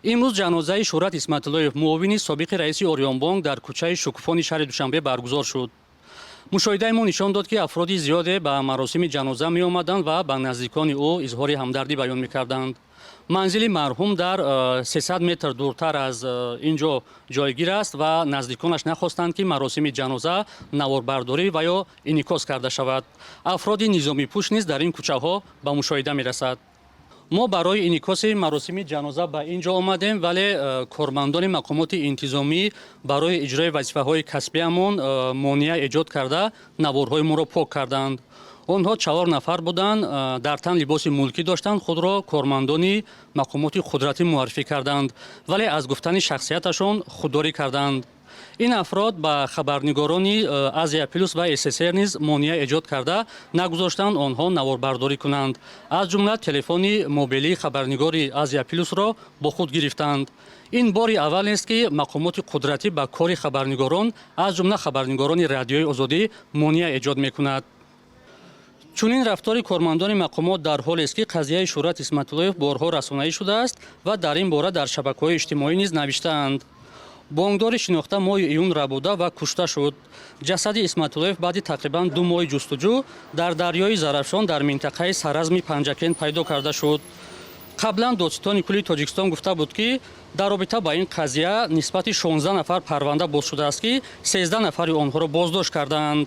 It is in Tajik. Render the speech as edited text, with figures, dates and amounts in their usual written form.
имрӯз ҷанозаи Шӯҳрат Исматиллоев, муовини собиқи раиси Орионбонк дар кӯчаи Шукуфони шаҳри Душанбе баргузор шуд. мушоҳидаи мо нишон дод, ки афроди зиёде ба маросими ҷаноза меомаданд ва ба наздикони ӯ изҳори ҳамдардӣ баён мекарданд. манзили марҳум дар 300 метр дуртар аз ин ҷо ҷойгир аст ва наздиконаш нахостанд, ки маросими ҷаноза наворбардорӣ ва ё инъикос карда шавад. афроди низомипӯш низ дар ин кӯчаҳо ба мушоҳида мерасад. мо барои инъикоси маросими ҷаноза ба ин ҷо омадем, вале кормандони мақомоти интизомӣ барои иҷрои вазифаҳои касбиамон монеа эҷод карда наворҳои моро пок карданд. онҳо 4 нафар буданд, дар тан либоси мулкӣ доштанд, худро кормандони мақомоти қудратӣ муаррифӣ карданд, вале аз гуфтани шахсияташон худдорӣ карданд. ин афрод ба хабарнигорони Азия Плюс ва СССР низ монеа эҷод карда нагузоштанд онҳо наворбардорӣ кунанд. аз ҷумла телефони мобилии хабарнигори Азия Плюсро бо худ гирифтанд. ин бори аввал нест, ки мақомоти қудратӣ ба кори хабарнигорон, аз ҷумла хабарнигорони радиои Озодӣ монеа эҷод мекунад. чунин рафтори кормандони мақомот дар ҳолест, ки қазияи Шӯҳрат Исматиллоев борҳо расонаӣ шудааст ва дар ин бора дар шабакаҳои иҷтимоӣ низ навиштаанд. бонкдори шинохта моҳи июн рабуда ва кушта шуд. ҷасади Исматиллоев баъди тақрибан 2 моҳи ҷустуҷӯ дар дарёи Зарафшон дар минтақаи саразми Панҷакен пайдо карда шуд. қаблан додситони кулли Тоҷикистон гуфта буд, ки дар робита ба ин қазия нисбати 16 нафар парванда боз шудааст, ки 13 нафари онҳоро боздошт кардаанд.